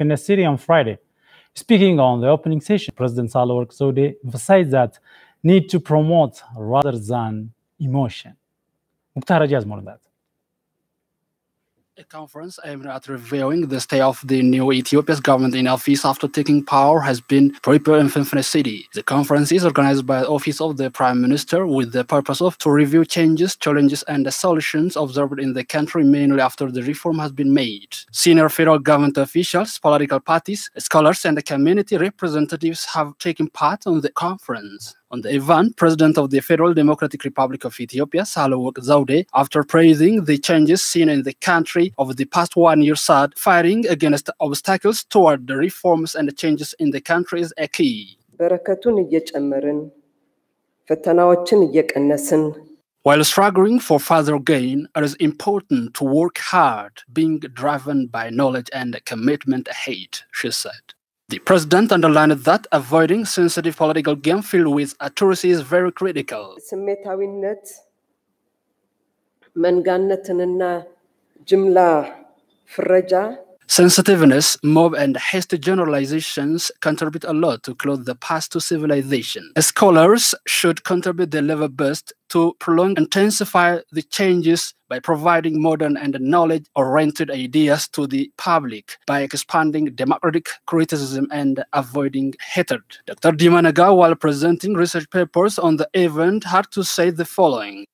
in a city on Friday. Speaking on the opening session, President Sahle-Work Zewde emphasized that need to promote rather than emotion. Mukhtar Raja has more on that. A conference aimed at reviewing the state of the new Ethiopia's government in office after taking power has been prepared in Finfine City. The conference is organized by the Office of the Prime Minister with the purpose of to review changes, challenges, and the solutions observed in the country, mainly after the reform has been made. Senior federal government officials, political parties, scholars, and the community representatives have taken part on the conference. On the event, President of the Federal Democratic Republic of Ethiopia, Sahle-Work Zewde, after praising the changes seen in the country over the past 1 year, said fighting against obstacles toward the reforms and the changes in the country is a key. While struggling for further gain, it is important to work hard, being driven by knowledge and commitment ahead, she said. The president underlined that avoiding sensitive political game filled with accuracy is very critical. Sensitiveness, mob, and hasty generalizations contribute a lot to close the path to civilization. Scholars should contribute their level best to prolong and intensify the changes by providing modern and knowledge-oriented ideas to the public, by expanding democratic criticism and avoiding hatred. Dr. Dima Naga, while presenting research papers on the event, had to say the following.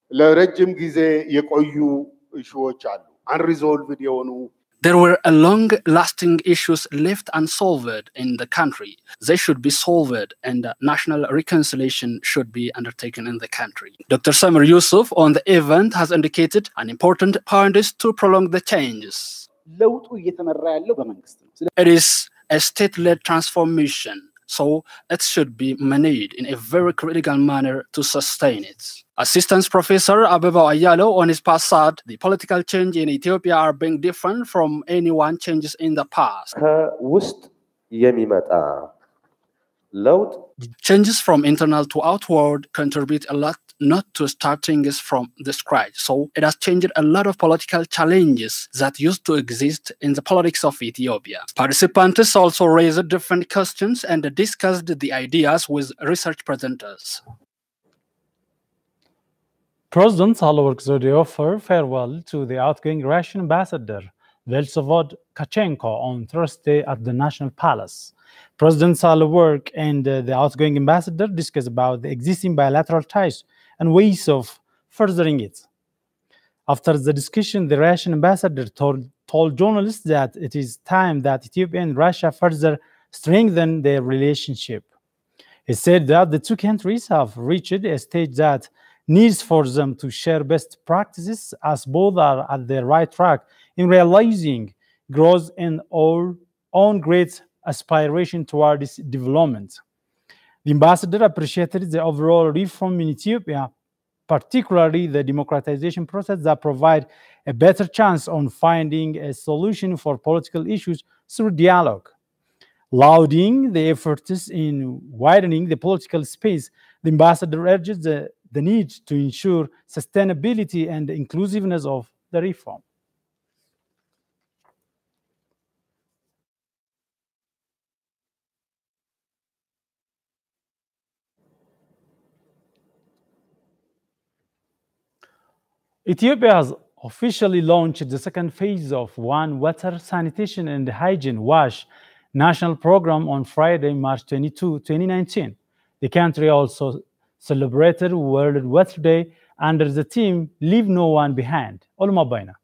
There were long-lasting issues left unsolved in the country. They should be solved, and national reconciliation should be undertaken in the country. Dr. Samir Yusuf on the event has indicated an important point is to prolong the changes. It is a state-led transformation, so it should be managed in a very critical manner to sustain it. Assistant Professor Abeba Ayalo on his part said the political change in Ethiopia are being different from any one changes in the past. Changes from internal to outward contribute a lot, not to starting from the scratch. So it has changed a lot of political challenges that used to exist in the politics of Ethiopia. Participants also raised different questions and discussed the ideas with research presenters. President Sahle-Work Zewde offered farewell to the outgoing Russian ambassador, Velsevod Kachenko, on Thursday at the National Palace. President Sahle-Work and the outgoing ambassador discussed about the existing bilateral ties and ways of furthering it. After the discussion, the Russian ambassador told journalists that it is time that Ethiopia and Russia further strengthen their relationship. He said that the two countries have reached a stage that needs for them to share best practices, as both are at the right track in realizing growth in our own great aspiration toward this development. The ambassador appreciated the overall reform in Ethiopia, particularly the democratization process that provide a better chance on finding a solution for political issues through dialogue. Lauding the efforts in widening the political space, the ambassador urges the need to ensure sustainability and inclusiveness of the reform. Ethiopia has officially launched the second phase of One Water Sanitation and Hygiene WASH national program on Friday, March 22, 2019. The country also celebrated World Water Day under the theme Leave No One Behind. Olmabaina.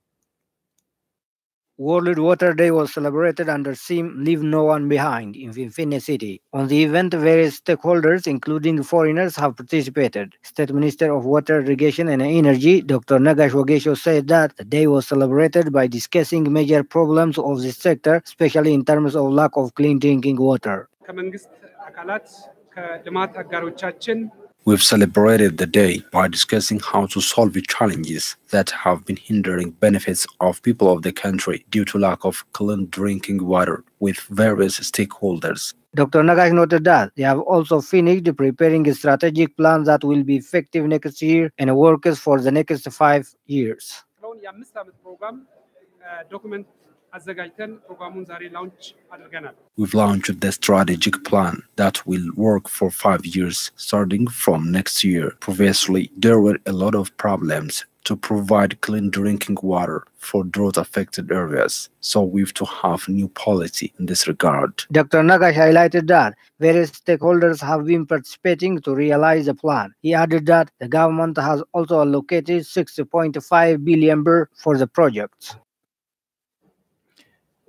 World Water Day was celebrated under theme Leave No One Behind in Finfine City. On the event, various stakeholders, including foreigners, have participated. State Minister of Water, Irrigation and Energy, Dr. Nagash Wagesho, said that the day was celebrated by discussing major problems of the sector, especially in terms of lack of clean drinking water. We've celebrated the day by discussing how to solve the challenges that have been hindering benefits of people of the country due to lack of clean drinking water with various stakeholders. Dr. Nagash noted that they have also finished preparing a strategic plan that will be effective next year and works for the next 5 years. አዘጋጅተን ፕሮግራሙን ዛሬ ላውንች አድርገናል። We've launched the strategic plan that will work for 5 years, starting from next year. Previously, there were a lot of problems to provide clean drinking water for drought-affected areas, so we have to have new policy in this regard. Dr. Nagash highlighted that various stakeholders have been participating to realize the plan. He added that the government has also allocated 6.5 billion birr for the projects.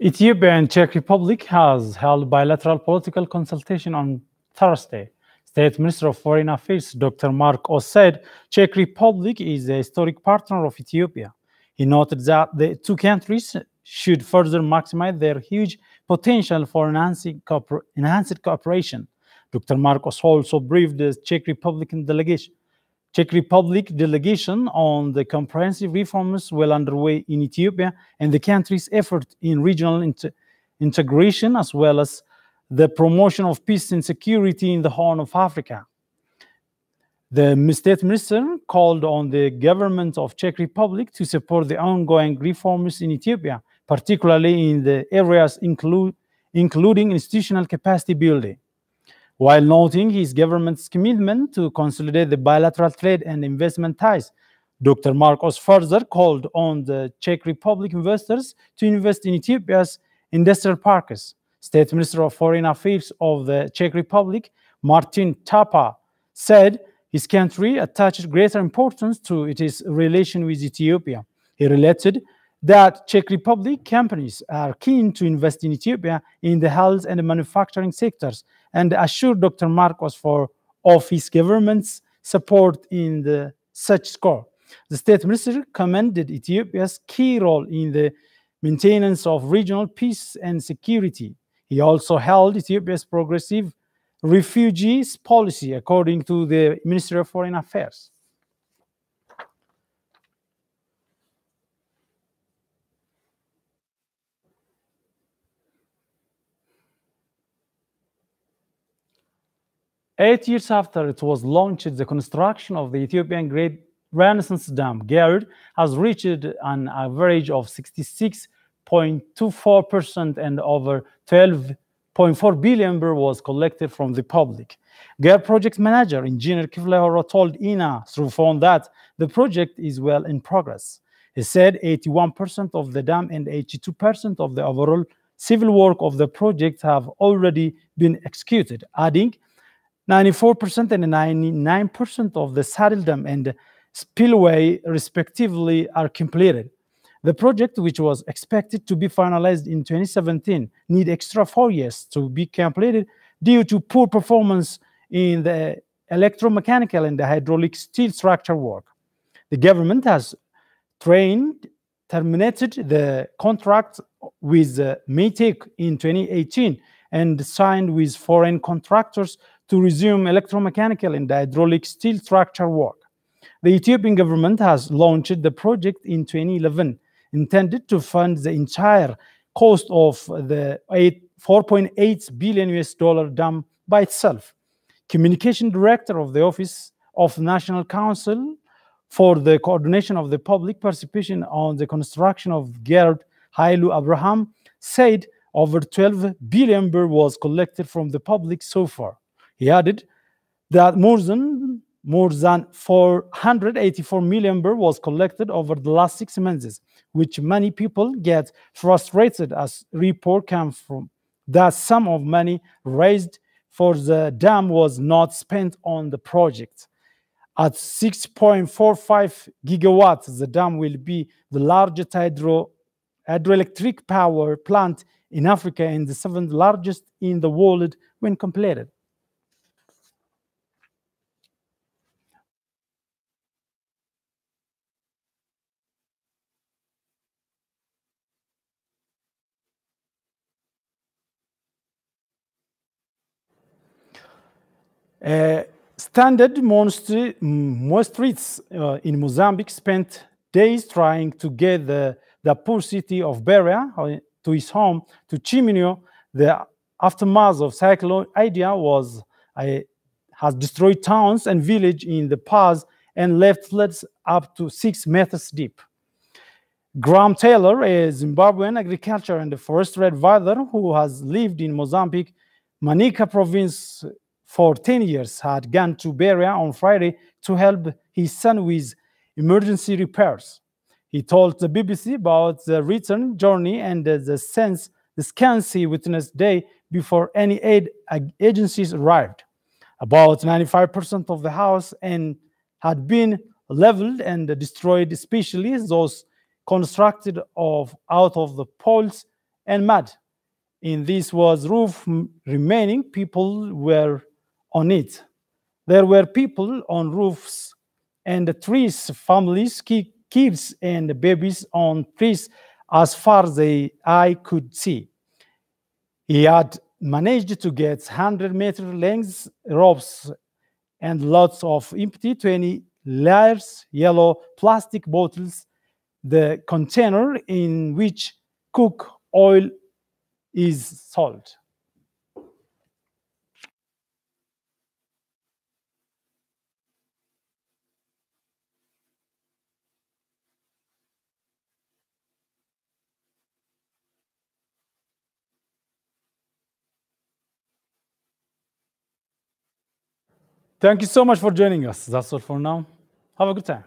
Ethiopia and Czech Republic has held bilateral political consultation on Thursday. State Minister of Foreign Affairs Dr. Mark Os said Czech Republic is a historic partner of Ethiopia. He noted that the two countries should further maximize their huge potential for enhanced cooperation. Dr. Marcos also briefed the Czech Republic delegation on the comprehensive reforms well underway in Ethiopia and the country's effort in regional integration, as well as the promotion of peace and security in the Horn of Africa. The State Minister called on the government of Czech Republic to support the ongoing reforms in Ethiopia, particularly in the areas including institutional capacity building. While noting his government's commitment to consolidate the bilateral trade and investment ties, Dr. Marcos further called on the Czech Republic investors to invest in Ethiopia's industrial parks. State Minister of Foreign Affairs of the Czech Republic, Martin Tapa, said his country attaches greater importance to its relation with Ethiopia. He related that Czech Republic companies are keen to invest in Ethiopia in the health and manufacturing sectors, and assured Dr. Marcos of his government's support in such score. The State Minister commended Ethiopia's key role in the maintenance of regional peace and security. He also held Ethiopia's progressive refugees policy, according to the Ministry of Foreign Affairs. Eight years after it was launched, the construction of the Ethiopian Great Renaissance Dam, GERD, has reached an average of 66.24%, and over 12.4 billion birr was collected from the public. GERD project manager, engineer Kifle Horo, told INA through phone that the project is well in progress. He said 81% of the dam and 82% of the overall civil work of the project have already been executed, adding 94% and 99% of the saddle dam and spillway, respectively, are completed. The project, which was expected to be finalized in 2017, need extra 4 years to be completed due to poor performance in the electromechanical and the hydraulic steel structure work. The government has terminated the contract with Maytech in 2018 and signed with foreign contractors to resume electromechanical and hydraulic steel structure work. The Ethiopian government has launched the project in 2011, intended to fund the entire cost of the $4.8 billion dam by itself. Communication Director of the Office of National Council for the Coordination of the Public Participation on the Construction of GERD, Hailu Abraham, said over 12 billion birr was collected from the public so far. He added that more than 484 million birr was collected over the last 6 months, which many people get frustrated as report comes from that sum of money raised for the dam was not spent on the project. At 6.45 gigawatts, the dam will be the largest hydroelectric power plant in Africa and the 7th largest in the world when completed. Mostrites in Mozambique spent days trying to get the poor city of Beira to his home to Chiminio. The aftermath of Cyclone Idai has destroyed towns and villages in the pass and left floods up to 6 meters deep. Graham Taylor, a Zimbabwean agriculture and forestry advisor who has lived in Mozambique, Manica province for 10 years, had gone to Beria on Friday to help his son with emergency repairs. He told the BBC about the return journey and the scans he witnessed day before any aid agencies arrived. About 95% of the house had been leveled and destroyed, especially those constructed out of the poles and mud. In this was roof remaining, people were on it. There were people on roofs and trees, families, kids and babies on trees as far as the eye could see. He had managed to get 100-meter length ropes and lots of empty 20 layers yellow plastic bottles, the container in which cook oil is sold. Thank you so much for joining us. That's all for now. Have a good time.